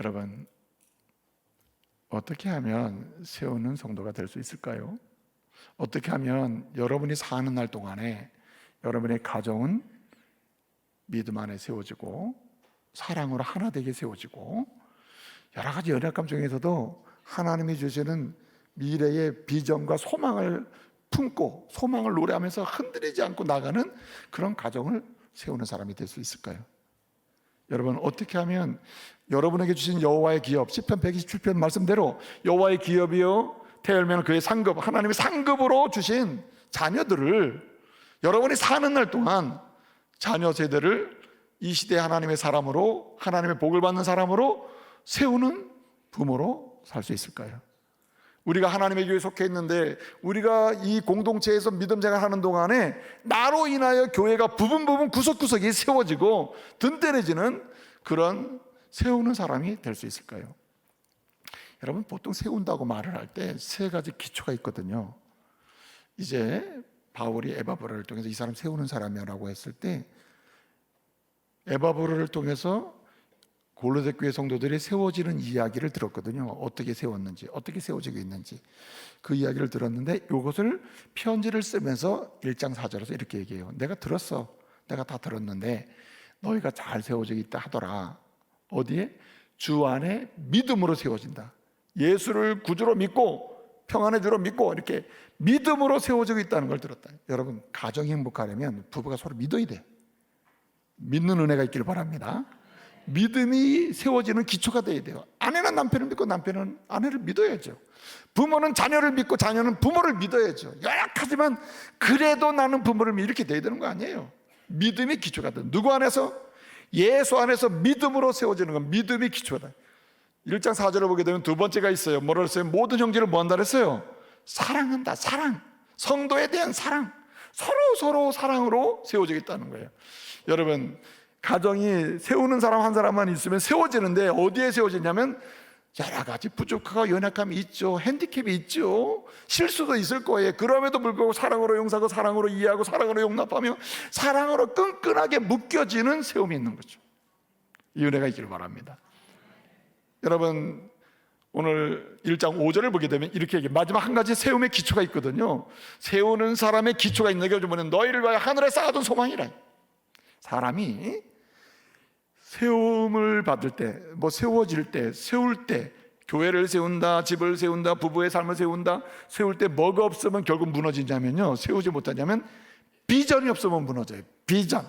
여러분, 어떻게 하면 세우는 성도가 될 수 있을까요? 어떻게 하면 여러분이 사는 날 동안에 여러분의 가정은 믿음 안에 세워지고 사랑으로 하나 되게 세워지고 여러 가지 연약감 중에서도 하나님이 주시는 미래의 비전과 소망을 품고 소망을 노래하면서 흔들리지 않고 나가는 그런 가정을 세우는 사람이 될 수 있을까요? 여러분, 어떻게 하면 여러분에게 주신 여호와의 기업, 시편 127편 말씀대로 여호와의 기업이요 태열면 그의 상급, 하나님의 상급으로 주신 자녀들을 여러분이 사는 날 동안 자녀 세대를 이 시대 하나님의 사람으로, 하나님의 복을 받는 사람으로 세우는 부모로 살 수 있을까요? 우리가 하나님의 교회에 속해 있는데 우리가 이 공동체에서 믿음 생활하는 동안에 나로 인하여 교회가 부분 구석구석이 세워지고 든든해지는 그런 세우는 사람이 될 수 있을까요? 여러분, 보통 세운다고 말을 할 때 세 가지 기초가 있거든요. 이제 바울이 에바브라를 통해서 이 사람 세우는 사람이라고 했을 때 에바브라를 통해서 골로새 교회 성도들이 세워지는 이야기를 들었거든요. 어떻게 세웠는지, 어떻게 세워지고 있는지 그 이야기를 들었는데 이것을 편지를 쓰면서 1장 4절에서 이렇게 얘기해요. 내가 들었어. 내가 다 들었는데 너희가 잘 세워져 있다 하더라. 어디에? 주 안에 믿음으로 세워진다. 예수를 구주로 믿고 평안의 주로 믿고 이렇게 믿음으로 세워지고 있다는 걸 들었다. 여러분, 가정이 행복하려면 부부가 서로 믿어야 돼요. 믿는 은혜가 있기를 바랍니다. 믿음이 세워지는 기초가 돼야 돼요. 아내는 남편을 믿고 남편은 아내를 믿어야죠. 부모는 자녀를 믿고 자녀는 부모를 믿어야죠. 열악하지만 그래도 나는 부모를 믿고 이렇게 돼야 되는 거 아니에요. 믿음이 기초가 돼요. 누구 안에서? 예수 안에서 믿음으로 세워지는 건 믿음이 기초다. 1장 4절을 보게 되면 두 번째가 있어요. 뭐라 했어요? 모든 형제를 뭐 한다 그랬어요? 사랑한다. 사랑. 성도에 대한 사랑. 서로 사랑으로 세워지겠다는 거예요. 여러분, 가정이 세우는 사람 한 사람만 있으면 세워지는데 어디에 세워지냐면 여러 가지 부족하고 연약함이 있죠. 핸디캡이 있죠. 실수도 있을 거예요. 그럼에도 불구하고 사랑으로 용서하고 사랑으로 이해하고 사랑으로 용납하며 사랑으로 끈끈하게 묶여지는 세움이 있는 거죠. 이 은혜가 있기를 바랍니다. 여러분, 오늘 1장 5절을 보게 되면 이렇게 얘기해요. 마지막 한 가지 세움의 기초가 있거든요. 세우는 사람의 기초가 있는 게 뭐냐면 너희를 위하여 하늘에 쌓아둔 소망이라. 사람이 세움을 받을 때, 세워질 때, 세울 때, 교회를 세운다, 집을 세운다, 부부의 삶을 세운다, 세울 때 뭐가 없으면 결국 무너지냐면요, 세우지 못하냐면 비전이 없으면 무너져요. 비전.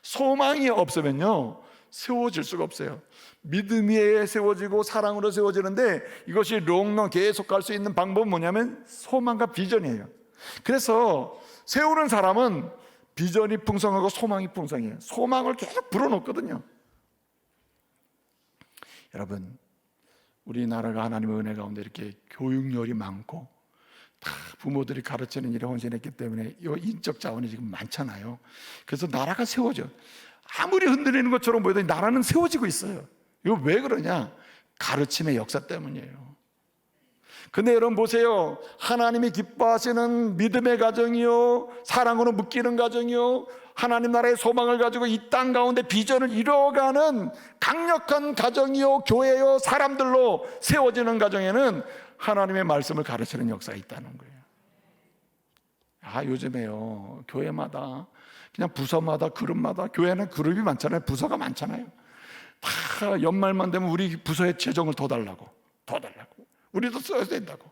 소망이 없으면요 세워질 수가 없어요. 믿음이 세워지고 사랑으로 세워지는데 이것이 롱런 계속 갈 수 있는 방법은 뭐냐면 소망과 비전이에요. 그래서 세우는 사람은 비전이 풍성하고 소망이 풍성해요. 소망을 계속 불어넣거든요. 여러분, 우리나라가 하나님의 은혜 가운데 이렇게 교육열이 많고 다 부모들이 가르치는 일에 헌신했기 때문에 이 인적 자원이 지금 많잖아요. 그래서 나라가 세워져. 아무리 흔들리는 것처럼 보여도 나라는 세워지고 있어요. 이거 왜 그러냐? 가르침의 역사 때문이에요. 근데 여러분 보세요. 하나님이 기뻐하시는 믿음의 가정이요, 사랑으로 묶이는 가정이요, 하나님 나라의 소망을 가지고 이 땅 가운데 비전을 이뤄가는 강력한 가정이요, 교회요, 사람들로 세워지는 가정에는 하나님의 말씀을 가르치는 역사가 있다는 거예요. 요즘에요 교회마다 그냥 부서마다 그룹마다, 교회는 그룹이 많잖아요. 부서가 많잖아요. 다 연말만 되면 우리 부서에 재정을 더 달라고 우리도 써야 된다고.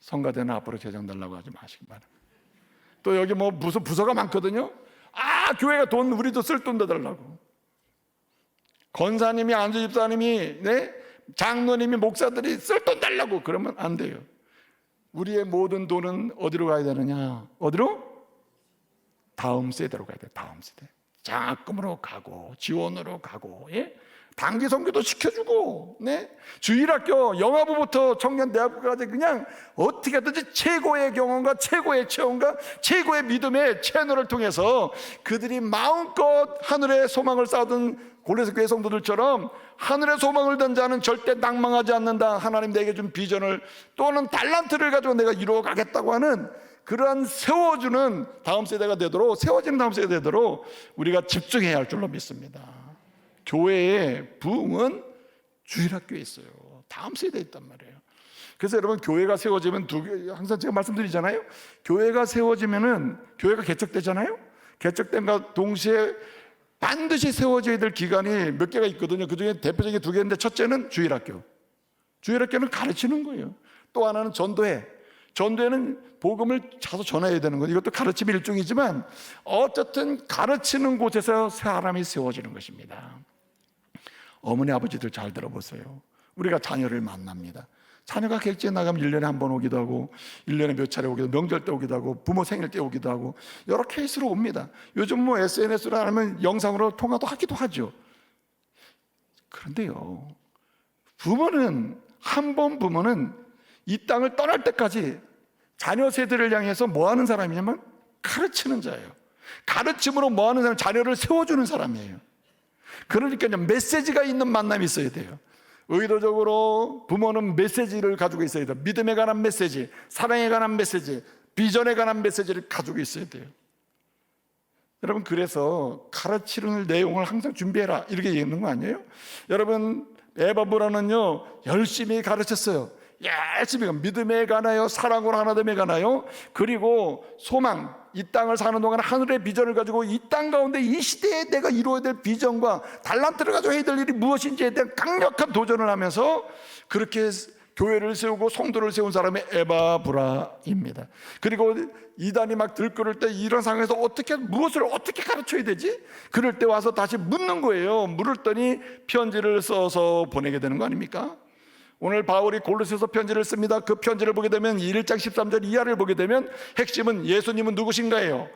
성가대는 앞으로 재정 달라고 하지 마시기 바랍니다. 또 여기 무슨 부서가 많거든요. 교회가 돈, 우리도 쓸 돈 더 달라고. 권사님이, 안수집사님이, 장로님이, 목사들이 쓸 돈 달라고 그러면 안 돼요. 우리의 모든 돈은 어디로 가야 되느냐? 어디로? 다음 세대로 가야 돼요. 다음 세대. 장학금으로 가고 지원으로 가고, 단기 선교도 시켜주고, 주일학교, 영화부부터 청년 대학교까지 그냥 어떻게 하든지 최고의 경험과 최고의 체험과 최고의 믿음의 채널을 통해서 그들이 마음껏 하늘의 소망을 쌓은 골로새 교회 성도들처럼 하늘의 소망을 든 자는 절대 낭망하지 않는다. 하나님 내게 준 비전을 또는 달란트를 가지고 내가 이루어 가겠다고 하는 그러한 세워주는 다음 세대가 되도록, 세워지는 다음 세대가 되도록 우리가 집중해야 할 줄로 믿습니다. 교회의 부흥은 주일학교에 있어요. 다음 세대에 있단 말이에요. 그래서 여러분, 교회가 세워지면 항상 제가 말씀드리잖아요. 교회가 세워지면은 교회가 개척되잖아요. 개척된과 동시에 반드시 세워져야 될 기관이 몇 개가 있거든요. 그중에 대표적인 두 개인데, 첫째는 주일학교. 주일학교는 가르치는 거예요. 또 하나는 전도회. 전도회는 복음을 가서 전해야 되는 거예요. 이것도 가르침의 일종이지만 어쨌든 가르치는 곳에서 사람이 세워지는 것입니다. 어머니 아버지들 잘 들어보세요. 우리가 자녀를 만납니다. 자녀가 객지에 나가면 1년에 한 번 오기도 하고, 1년에 몇 차례 오기도 하고, 명절 때 오기도 하고, 부모 생일 때 오기도 하고, 여러 케이스로 옵니다. 요즘 뭐 SNS로 하면 영상으로 통화도 하기도 하죠. 그런데요, 부모는 이 땅을 떠날 때까지 자녀 세대를 향해서 뭐 하는 사람이냐면 가르치는 자예요. 가르침으로 뭐 하는 사람? 자녀를 세워주는 사람이에요. 그러니까 메시지가 있는 만남이 있어야 돼요. 의도적으로 부모는 메시지를 가지고 있어야 돼요. 믿음에 관한 메시지, 사랑에 관한 메시지, 비전에 관한 메시지를 가지고 있어야 돼요. 여러분, 그래서 가르치는 내용을 항상 준비해라, 이렇게 얘기하는 거 아니에요? 여러분, 에바브라는요 열심히 가르쳤어요. 열심히 믿음에 관하여, 사랑으로 하나됨에 관하여, 그리고 소망, 이 땅을 사는 동안 하늘의 비전을 가지고 이 땅 가운데 이 시대에 내가 이루어야 될 비전과 달란트를 가지고 해야 될 일이 무엇인지에 대한 강력한 도전을 하면서 그렇게 교회를 세우고 성도를 세운 사람이 에바브라입니다. 그리고 이단이 막 들끓을 때 이런 상황에서 무엇을 어떻게 가르쳐야 되지? 그럴 때 와서 다시 묻는 거예요. 물었더니 편지를 써서 보내게 되는 거 아닙니까? 오늘 바울이 골로새서 편지를 씁니다. 그 편지를 보게 되면 1장 13절 이하를 보게 되면 핵심은 예수님은 누구신가예요.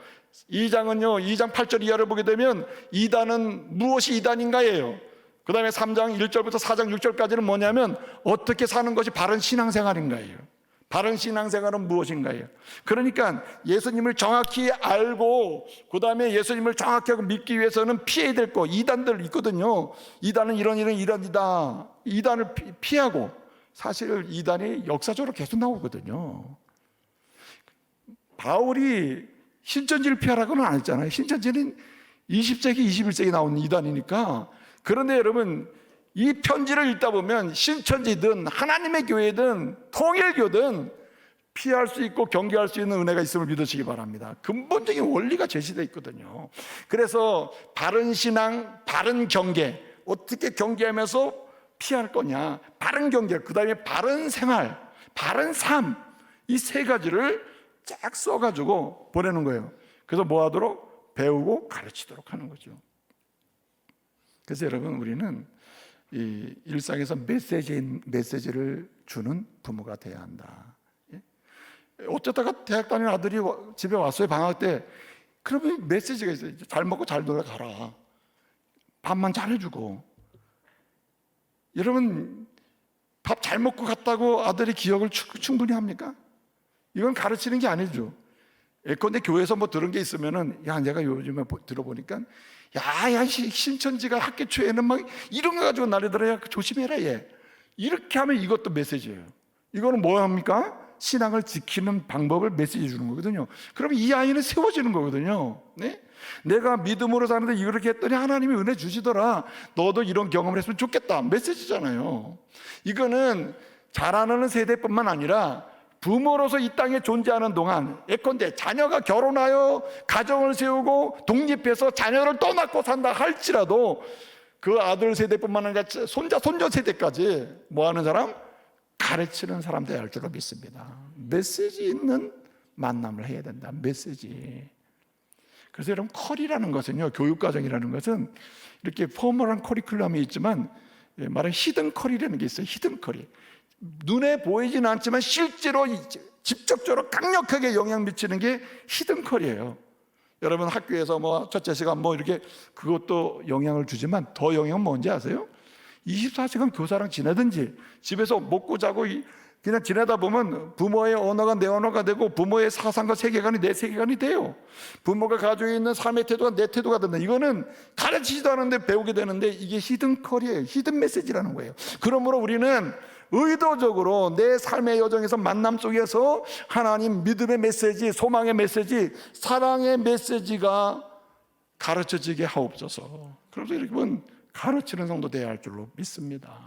2장 8절 이하를 보게 되면 이단은 무엇이 이단인가예요. 그 다음에 3장 1절부터 4장 6절까지는 뭐냐면 어떻게 사는 것이 바른 신앙생활인가예요. 바른 신앙생활은 무엇인가요? 그러니까 예수님을 정확히 알고 그 다음에 예수님을 정확히 하고 믿기 위해서는 피해야 될 거, 이단들 있거든요. 이단은 이런 이단이다. 이단을 피하고, 사실 이단이 역사적으로 계속 나오거든요. 바울이 신천지를 피하라고는 안 했잖아요. 신천지는 20세기, 21세기 나온 이단이니까. 그런데 여러분, 이 편지를 읽다 보면 신천지든 하나님의 교회든 통일교든 피할 수 있고 경계할 수 있는 은혜가 있음을 믿으시기 바랍니다. 근본적인 원리가 제시되어 있거든요. 그래서 바른 신앙, 바른 경계, 어떻게 경계하면서 피할 거냐, 바른 경계, 그 다음에 바른 생활, 바른 삶, 이 세 가지를 쫙 써가지고 보내는 거예요. 그래서 뭐 하도록? 배우고 가르치도록 하는 거죠. 그래서 여러분, 우리는 이 일상에서 메시지를 주는 부모가 돼야 한다. 어쩌다가 대학 다니는 아들이 집에 왔어요, 방학 때. 그러면 메시지가 있어요. 잘 먹고 잘 놀아 가라. 밥만 잘해주고. 여러분, 밥 잘 먹고 갔다고 아들이 기억을 충분히 합니까? 이건 가르치는 게 아니죠. 예컨대 교회에서 뭐 들은 게 있으면은, 야, 내가 요즘에 들어보니까, 야, 신천지가 학교 초에는 막 이런 거 가지고 난리더라. 야, 조심해라, 얘. 이렇게 하면 이것도 메시지예요. 이거는 뭐 합니까? 신앙을 지키는 방법을 메시지 주는 거거든요. 그러면 이 아이는 세워지는 거거든요. 네? 내가 믿음으로 사는데 이렇게 했더니 하나님이 은혜 주시더라. 너도 이런 경험을 했으면 좋겠다. 메시지잖아요. 이거는 자라나는 세대뿐만 아니라 부모로서 이 땅에 존재하는 동안, 예컨대 자녀가 결혼하여 가정을 세우고 독립해서 자녀를 또 낳고 산다 할지라도 그 아들 세대뿐만 아니라 손자, 손녀 세대까지 뭐 하는 사람? 가르치는 사람 되어야 할 줄로 믿습니다. 메시지 있는 만남을 해야 된다. 메시지. 그래서 여러분, 컬이라는 것은요, 교육과정이라는 것은 이렇게 포멀한 커리큘럼이 있지만 말하는 히든 컬이라는 게 있어요. 히든 컬이. 눈에 보이지는 않지만 실제로 직접적으로 강력하게 영향 미치는 게 히든 컬이에요. 여러분, 학교에서 뭐 첫째 시간 뭐 이렇게 그것도 영향을 주지만 더 영향은 뭔지 아세요? 24시간 교사랑 지내든지 집에서 먹고 자고 그냥 지내다 보면 부모의 언어가 내 언어가 되고 부모의 사상과 세계관이 내 세계관이 돼요. 부모가 가지고 있는 삶의 태도가 내 태도가 된다. 이거는 가르치지도 않는데 배우게 되는데 이게 히든 컬이에요. 히든 메시지라는 거예요. 그러므로 우리는 의도적으로 내 삶의 여정에서 만남 속에서 하나님 믿음의 메시지, 소망의 메시지, 사랑의 메시지가 가르쳐지게 하옵소서. 그래서 여러분, 가르치는 성도 되어야 할 줄로 믿습니다.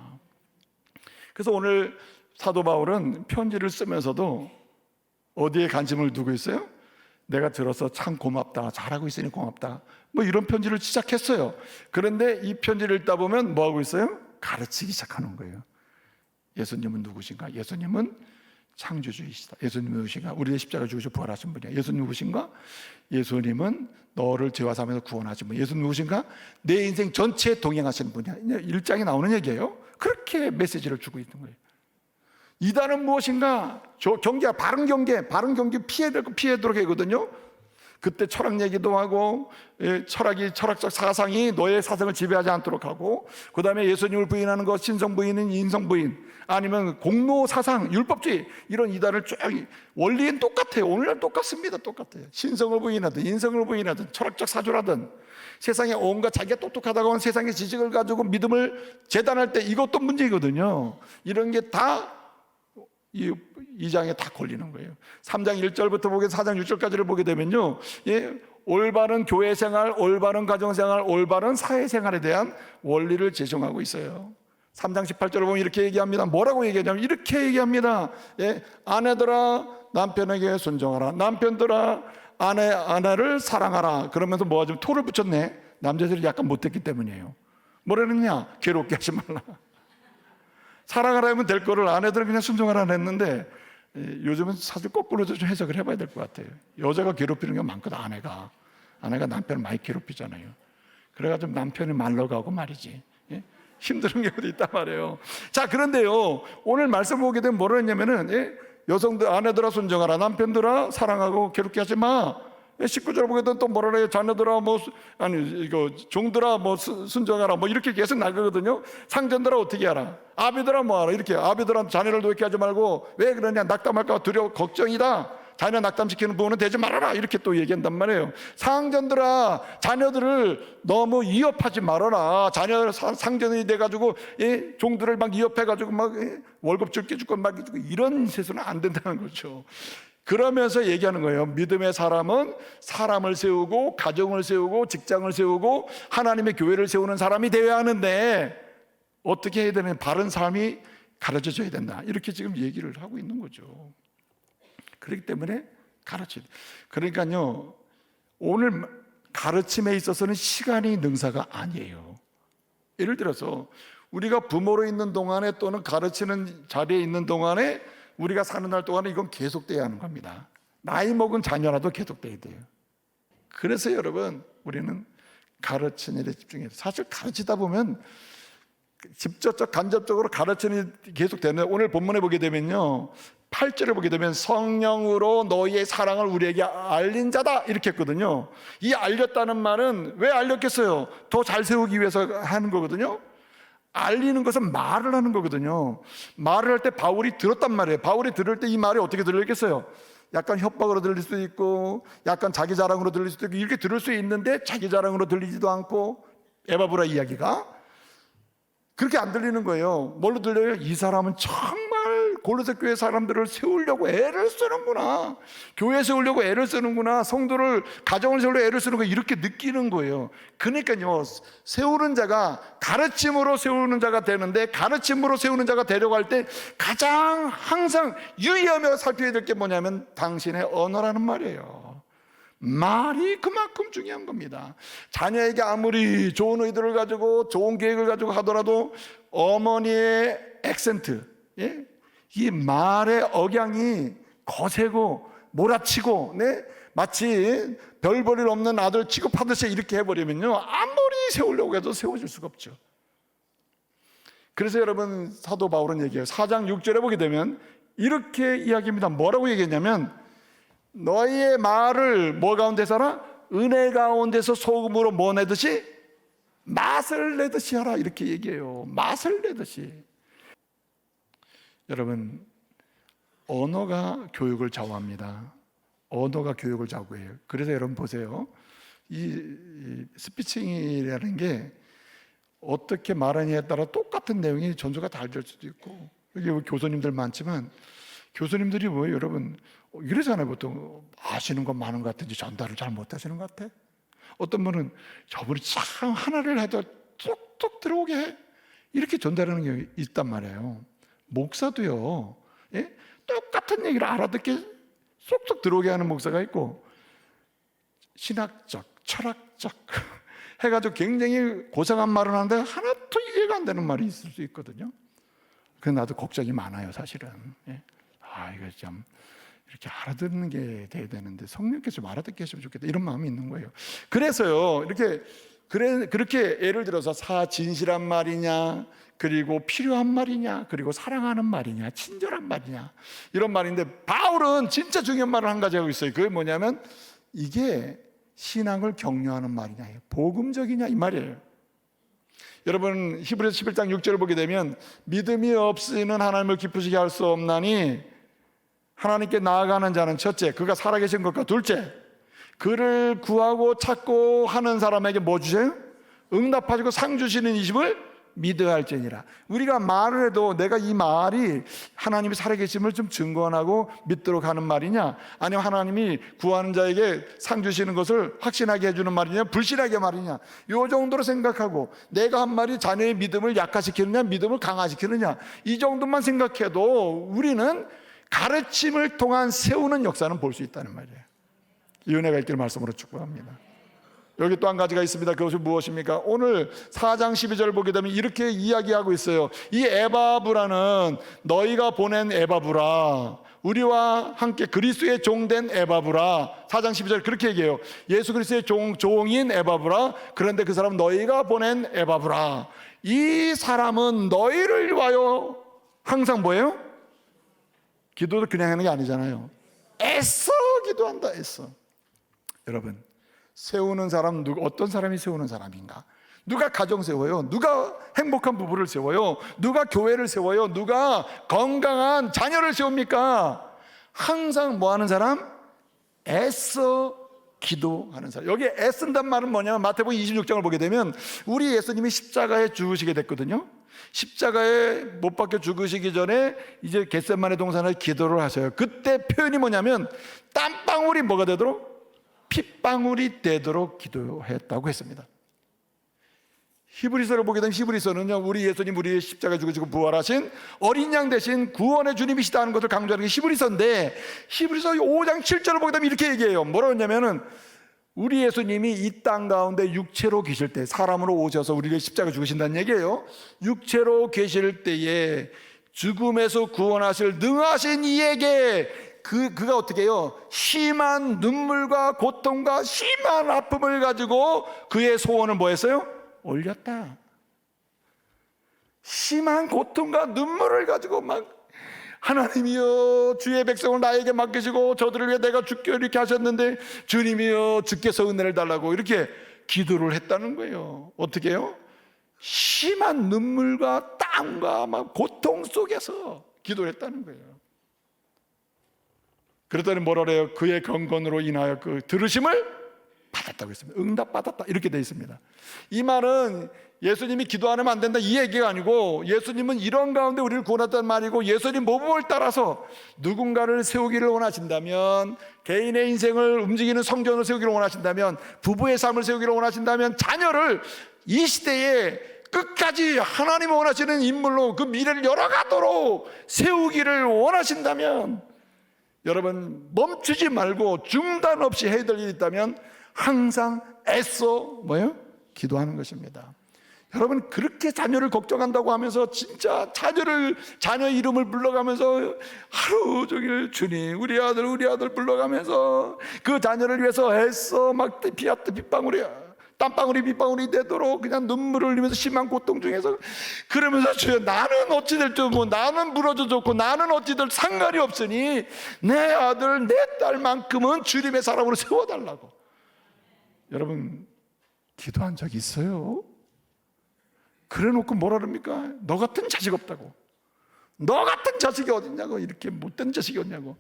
그래서 오늘 사도 바울은 편지를 쓰면서도 어디에 관심을 두고 있어요? 내가 들어서 참 고맙다, 잘하고 있으니 고맙다, 뭐 이런 편지를 시작했어요. 그런데 이 편지를 읽다 보면 뭐 하고 있어요? 가르치기 시작하는 거예요. 예수님은 누구신가? 예수님은 창조주이시다. 예수님은 누구신가? 우리의 십자가 죽으셔 부활하신 분이야. 예수님 누구신가? 예수님은 너를 죄와 사함에서 구원하신 분. 예수님 누구신가? 내 인생 전체에 동행하시는 분이야. 1장에 나오는 얘기예요. 그렇게 메시지를 주고 있는 거예요. 이단은 무엇인가? 경계야, 바른 경계 피해도록 하거든요. 그때 철학 얘기도 하고, 철학적 사상이 너의 사상을 지배하지 않도록 하고, 그 다음에 예수님을 부인하는 것, 신성 부인은 인성 부인, 아니면 공로 사상, 율법주의, 이런 이단을 쭉, 원리는 똑같아요. 오늘날 똑같습니다. 똑같아요. 신성을 부인하든 인성을 부인하든 철학적 사조라든, 세상에 온갖 자기가 똑똑하다고 하는 세상의 지식을 가지고 믿음을 재단할 때 이것도 문제거든요. 이런 게 다 이 2장에 다 걸리는 거예요. 3장 1절부터 보게 4장 6절까지를 보게 되면요, 올바른 교회 생활, 올바른 가정 생활, 올바른 사회 생활에 대한 원리를 제정하고 있어요. 3장 18절을 보면 이렇게 얘기합니다. 뭐라고 얘기하냐면 이렇게 얘기합니다. 아내들아 남편에게 순종하라, 남편들아 아내를 사랑하라. 그러면서 뭐가 좀 토를 붙였네. 남자들이 약간 못됐기 때문이에요. 뭐라 그랬냐? 괴롭게 하지 말라. 사랑하라 하면 될 거를 아내들은 그냥 순종하라 했는데, 요즘은 사실 거꾸로 좀 해석을 해봐야 될 것 같아요. 여자가 괴롭히는 게 많거든. 아내가 남편을 많이 괴롭히잖아요. 그래가지고 남편이 말러가고 말이지, 힘든 경우도 있단 말이에요. 자, 그런데요, 오늘 말씀 보게 되면 뭐라 했냐면은, 여성들 아내들아 순종하라, 남편들아 사랑하고 괴롭게 하지 마. 19절 보게 되면 또 뭐라 그래요? 자녀들아 종들아 순종하라, 이렇게 계속 나가거든요. 상전들아 어떻게 하라, 아비들아 뭐하라, 이렇게. 아비들아 자녀를 노획해 하지 말고, 왜 그러냐? 낙담할까 두려워 걱정이다. 자녀 낙담시키는 부분은 되지 말아라, 이렇게 또 얘기한단 말이에요. 상전들아 자녀들을 너무 위협하지 말아라. 자녀 상전이 돼가지고 종들을 막 위협해가지고 월급 줄게 주고 이런 세수는 안 된다는 거죠. 그러면서 얘기하는 거예요. 믿음의 사람은 사람을 세우고 가정을 세우고 직장을 세우고 하나님의 교회를 세우는 사람이 되어야 하는데, 어떻게 해야 되는? 바른 삶이 가르쳐줘야 된다, 이렇게 지금 얘기를 하고 있는 거죠. 그렇기 때문에 가르쳐야 돼. 그러니까요, 오늘 가르침에 있어서는 시간이 능사가 아니에요. 예를 들어서 우리가 부모로 있는 동안에 또는 가르치는 자리에 있는 동안에 우리가 사는 날 동안에 이건 계속돼야 하는 겁니다. 나이 먹은 자녀라도 계속돼야 돼요. 그래서 여러분, 우리는 가르치는 일에 집중해야 돼요. 사실 가르치다 보면 직접적 간접적으로 가르치는 일이 계속되는, 오늘 본문에 보게 되면요, 8절을 보게 되면 성령으로 너희의 사랑을 우리에게 알린 자다, 이렇게 했거든요. 이 알렸다는 말은 왜 알렸겠어요? 더 잘 세우기 위해서 하는 거거든요. 알리는 것은 말을 하는 거거든요. 말을 할 때 바울이 들었단 말이에요. 바울이 들을 때 이 말이 어떻게 들리겠어요? 약간 협박으로 들릴 수도 있고, 약간 자기 자랑으로 들릴 수도 있고, 이렇게 들을 수 있는데 자기 자랑으로 들리지도 않고, 에바브라 이야기가 그렇게 안 들리는 거예요. 뭘로 들려요? 이 사람은 정말 골로새 교회 사람들을 세우려고 애를 쓰는구나, 교회 세우려고 애를 쓰는구나, 성도를, 가정을 세우려고 애를 쓰는구나, 이렇게 느끼는 거예요. 그러니까요, 세우는 자가 가르침으로 세우는 자가 되는데, 가르침으로 세우는 자가 되려고 할 때 가장 항상 유의하며 살펴야 될 게 뭐냐면 당신의 언어라는 말이에요. 말이 그만큼 중요한 겁니다. 자녀에게 아무리 좋은 의도를 가지고 좋은 계획을 가지고 하더라도 어머니의 액센트, 이 말의 억양이 거세고 몰아치고, 마치 별 볼 일 없는 아들 취급하듯이 이렇게 해버리면요, 아무리 세우려고 해도 세워질 수가 없죠. 그래서 여러분, 사도 바울은 얘기해요. 4장 6절에 보게 되면 이렇게 이야기합니다. 뭐라고 얘기했냐면, 너희의 말을 뭐 가운데서 하라? 은혜 가운데서 소금으로 뭐 내듯이? 맛을 내듯이 하라, 이렇게 얘기해요. 맛을 내듯이. 여러분, 언어가 교육을 좌우합니다. 언어가 교육을 좌우해요. 그래서 여러분 보세요. 이 스피칭이라는 게 어떻게 말하느냐에 따라 똑같은 내용이 전조가 다를 수도 있고, 여기 교수님들 많지만 교수님들이 뭐예요, 여러분? 이러잖아요. 보통 아시는 건 많은 것 같은지 전달을 잘 못하시는 것 같아. 어떤 분은 저분이 참 하나를 해도 쏙쏙 들어오게 해. 이렇게 전달하는 게 있단 말이에요. 목사도요, 예? 똑같은 얘기를 알아듣게 쏙쏙 들어오게 하는 목사가 있고, 신학적, 철학적 해가지고 굉장히 고상한 말을 하는데 하나도 이해가 안 되는 말이 있을 수 있거든요. 그래서 나도 걱정이 많아요, 사실은. 예? 이거 참 이렇게 알아듣는 게 돼야 되는데 성령께서 좀 알아듣게 하시면 좋겠다, 이런 마음이 있는 거예요. 그래서요, 그렇게 예를 들어서 진실한 말이냐, 그리고 필요한 말이냐, 그리고 사랑하는 말이냐, 친절한 말이냐, 이런 말인데, 바울은 진짜 중요한 말을 한 가지 하고 있어요. 그게 뭐냐면 이게 신앙을 격려하는 말이냐, 복음적이냐, 이 말이에요. 여러분, 히브리서 11장 6절을 보게 되면 믿음이 없이는 하나님을 기쁘시게 할 수 없나니 하나님께 나아가는 자는 첫째, 그가 살아계신 것과 둘째, 그를 구하고 찾고 하는 사람에게 뭐 주세요? 응답하시고 상 주시는 이 집을 믿어야 할지니라. 우리가 말을 해도 내가 이 말이 하나님이 살아계심을 좀 증거하고 믿도록 하는 말이냐, 아니면 하나님이 구하는 자에게 상 주시는 것을 확신하게 해주는 말이냐, 불신하게 말이냐, 이 정도로 생각하고, 내가 한 말이 자녀의 믿음을 약화시키느냐, 믿음을 강화시키느냐, 이 정도만 생각해도 우리는 가르침을 통한 세우는 역사는 볼 수 있다는 말이에요. 이 은혜가 있기를 말씀으로 축복합니다. 여기 또 한 가지가 있습니다. 그것이 무엇입니까? 오늘 4장 12절을 보게 되면 이렇게 이야기하고 있어요. 이 에바브라는 너희가 보낸 에바브라, 우리와 함께 그리스도의 종된 에바브라. 4장 12절 그렇게 얘기해요. 예수 그리스도의 종인 에바브라. 그런데 그 사람은 너희가 보낸 에바브라. 이 사람은 너희를 위하여 항상 뭐예요? 기도도 그냥 하는 게 아니잖아요. 애써 기도한다, 애써. 여러분, 세우는 사람, 어떤 사람이 세우는 사람인가? 누가 가정 세워요? 누가 행복한 부부를 세워요? 누가 교회를 세워요? 누가 건강한 자녀를 세웁니까? 항상 뭐 하는 사람? 애써 기도하는 사람. 여기 애쓴단 말은 뭐냐면 마태복음 26장을 보게 되면 우리 예수님이 십자가에 죽으시게 됐거든요. 십자가에 못 박혀 죽으시기 전에 이제 겟세마네 동산에서 기도를 하셔요. 그때 표현이 뭐냐면 땀방울이 뭐가 되도록? 핏방울이 되도록 기도했다고 했습니다. 히브리서를 보게 되면 히브리서는요, 우리 예수님 우리의 십자가에 죽으시고 부활하신 어린 양 대신 구원의 주님이시다는 것을 강조하는 게 히브리서인데, 히브리서 5장 7절을 보게 되면 이렇게 얘기해요. 뭐라고 했냐면은 우리 예수님이 이 땅 가운데 육체로 계실 때, 사람으로 오셔서 우리를 십자가에 죽으신다는 얘기예요. 육체로 계실 때에 죽음에서 구원하실 능하신 이에게 그가 어떻게 해요? 심한 눈물과 고통과 심한 아픔을 가지고 그의 소원을 뭐 했어요? 올렸다. 심한 고통과 눈물을 가지고 막, 하나님이여 주의 백성을 나에게 맡기시고 저들을 위해 내가 죽게 이렇게 하셨는데 주님이여 주께서 은혜를 달라고 이렇게 기도를 했다는 거예요. 어떻게 해요? 심한 눈물과 땀과 막 고통 속에서 기도를 했다는 거예요. 그랬더니 뭐라 그래요? 그의 경건으로 인하여 그 들으심을 받았다고 했습니다. 응답받았다 이렇게 되어 있습니다. 이 말은 예수님이 기도 안 하면 안 된다 이 얘기가 아니고, 예수님은 이런 가운데 우리를 구원했다는 말이고, 예수님 모범을 따라서 누군가를 세우기를 원하신다면, 개인의 인생을 움직이는 성전을 세우기를 원하신다면, 부부의 삶을 세우기를 원하신다면, 자녀를 이 시대에 끝까지 하나님이 원하시는 인물로 그 미래를 열어가도록 세우기를 원하신다면, 여러분 멈추지 말고 중단 없이 해야 될 일이 있다면 항상 애써 뭐예요? 기도하는 것입니다. 여러분 그렇게 자녀를 걱정한다고 하면서 진짜 자녀 이름을 불러가면서 하루 종일 주님 우리 아들 불러가면서 그 자녀를 위해서 애써 막 땀방울이 빗방울이 되도록 그냥 눈물을 흘리면서 심한 고통 중에서 그러면서 주여 나는 어찌 될지 뭐 나는 부러져 좋고 나는 어찌 될 상관이 없으니 내 아들 내 딸만큼은 주님의 사람으로 세워달라고. 여러분 기도한 적 있어요? 그래놓고 뭐라 그럽니까? 너 같은 자식 없다고, 너 같은 자식이 어딨냐고, 이렇게 못된 자식이 어딨냐고.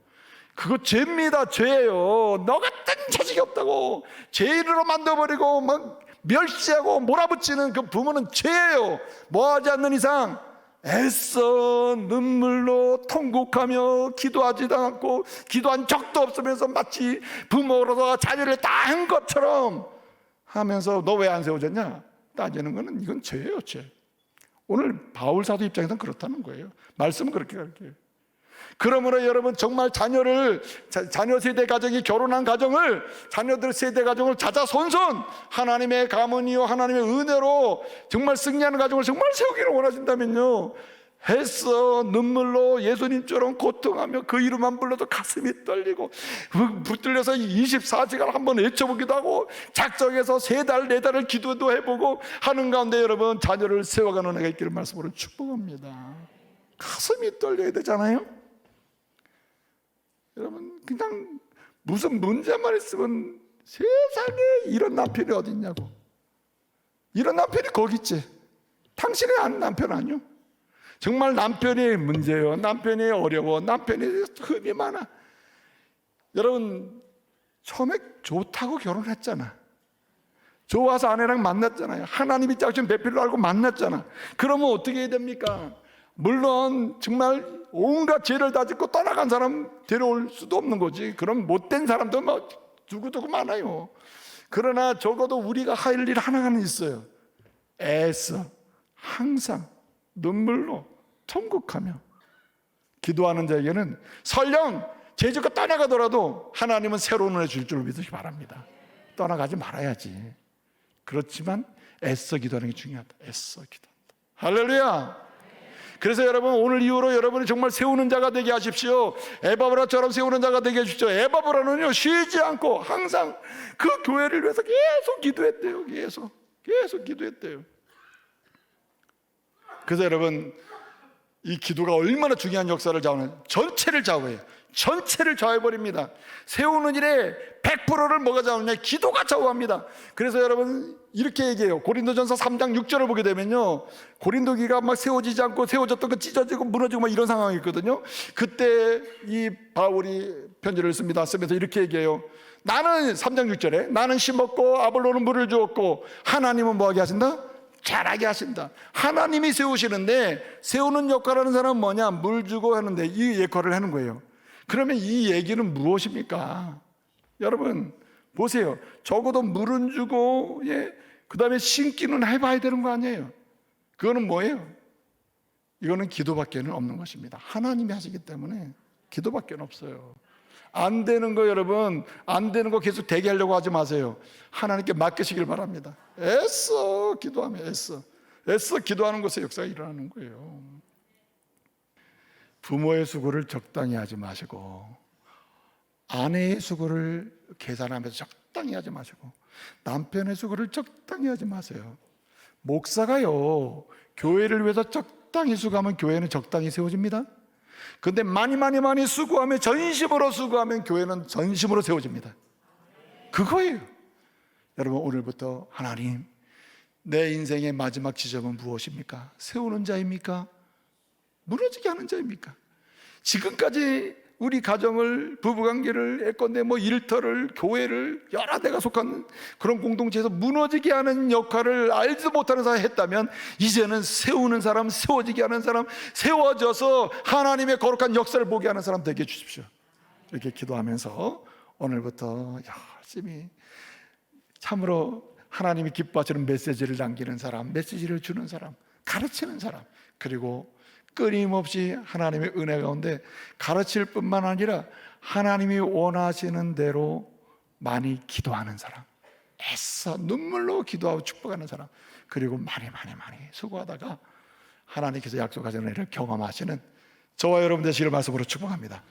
그거 죄입니다. 죄예요. 너 같은 자식이 없다고 죄인으로 만들어버리고 막 멸시하고 몰아붙이는 그 부모는 죄예요. 뭐하지 않는 이상 애써 눈물로 통곡하며 기도하지도 않고 기도한 적도 없으면서 마치 부모로서 자녀를 다 한 것처럼 하면서 너 왜 안 세워졌냐? 따지는 거는 이건 죄예요, 죄. 오늘 바울 사도 입장에서는 그렇다는 거예요. 말씀은 그렇게 가르쳐요. 그러므로 여러분 정말 자녀 세대 가정이 결혼한 가정을, 자녀들 세대 가정을 자자손손 하나님의 가문이요 하나님의 은혜로 정말 승리하는 가정을 정말 세우기를 원하신다면요, 애써 눈물로 예수님처럼 고통하며 그 이름만 불러도 가슴이 떨리고 붙들려서 24시간 한번 외쳐보기도 하고 작정해서 3달 4달을 기도도 해보고 하는 가운데 여러분 자녀를 세워가는 은혜가 있기를 말씀으로 축복합니다. 가슴이 떨려야 되잖아요. 여러분 그냥 무슨 문제만 있으면 세상에 이런 남편이 어디 있냐고, 이런 남편이 거기 있지, 당신의 아는 남편 아니요? 정말 남편이 문제요, 남편이 어려워, 남편이 흠이 많아. 여러분 처음에 좋다고 결혼했잖아, 좋아서 아내랑 만났잖아요, 하나님이 짝진 배필로 알고 만났잖아. 그러면 어떻게 해야 됩니까? 물론 정말 온갖 죄를 다 짓고 떠나간 사람 데려올 수도 없는 거지. 그럼 못된 사람도 뭐 두고두고 많아요. 그러나 적어도 우리가 할 일 하나는 있어요. 애써 항상 눈물로 통곡하며 기도하는 자에게는 설령 죄짓고 떠나가더라도 하나님은 새로운 은혜 줄 줄 믿으시기 바랍니다. 떠나가지 말아야지. 그렇지만 애써 기도하는 게 중요하다. 애써 기도한다. 할렐루야. 그래서 여러분 오늘 이후로 여러분이 정말 세우는 자가 되게 하십시오. 에바브라처럼 세우는 자가 되게 해주십시오. 에바브라는요 쉬지 않고 항상 그 교회를 위해서 계속 기도했대요. 계속 기도했대요. 그래서 여러분 이 기도가 얼마나 중요한 역사를 좌우하는, 전체를 좌우해요. 전체를 좌우해버립니다. 세우는 일에 100%를 뭐가 좌우하느냐? 기도가 좌우합니다. 그래서 여러분 이렇게 얘기해요. 고린도전서 3장 6절을 보게 되면요, 고린도교가 막 세워지지 않고 세워졌던 거 찢어지고 무너지고 막 이런 상황이 있거든요. 그때 이 바울이 편지를 씁니다. 쓰면서 이렇게 얘기해요. 나는 3장 6절에 나는 심었고 아볼로는 물을 주었고 하나님은 뭐하게 하신다? 자라게 하신다. 하나님이 세우시는데 세우는 역할을 하는 사람은 뭐냐? 물 주고 하는데 이 역할을 하는 거예요. 그러면 이 얘기는 무엇입니까? 여러분 보세요. 적어도 물은 주고 그 다음에 심기는 해봐야 되는 거 아니에요? 그거는 뭐예요? 이거는 기도밖에는 없는 것입니다. 하나님이 하시기 때문에 기도밖에 없어요. 안 되는 거 여러분, 안 되는 거 계속 대기하려고 하지 마세요. 하나님께 맡기시길 바랍니다. 애써 기도하며 애써 기도하는 것에 역사가 일어나는 거예요. 부모의 수고를 적당히 하지 마시고 아내의 수고를 계산하면서 적당히 하지 마시고 남편의 수고를 적당히 하지 마세요. 목사가요 교회를 위해서 적당히 수고하면 교회는 적당히 세워집니다. 근데 많이 수고하면, 전심으로 수고하면 교회는 전심으로 세워집니다. 그거예요. 여러분 오늘부터 하나님, 내 인생의 마지막 지점은 무엇입니까? 세우는 자입니까? 무너지게 하는 자입니까? 지금까지 우리 가정을, 부부관계를, 예컨대 일터를, 교회를, 여러 내가 속한 그런 공동체에서 무너지게 하는 역할을 알지도 못하는 사람이 했다면 이제는 세우는 사람, 세워지게 하는 사람, 세워져서 하나님의 거룩한 역사를 보게 하는 사람 되게 해주십시오. 이렇게 기도하면서 오늘부터 열심히 참으로 하나님이 기뻐하시는 메시지를 남기는 사람, 메시지를 주는 사람, 가르치는 사람, 그리고 끊임없이 하나님의 은혜 가운데 가르칠 뿐만 아니라 하나님이 원하시는 대로 많이 기도하는 사람, 애써 눈물로 기도하고 축복하는 사람, 그리고 많이 수고하다가 하나님께서 약속하신 은혜를 경험하시는 저와 여러분 되시기를 말씀으로 축복합니다.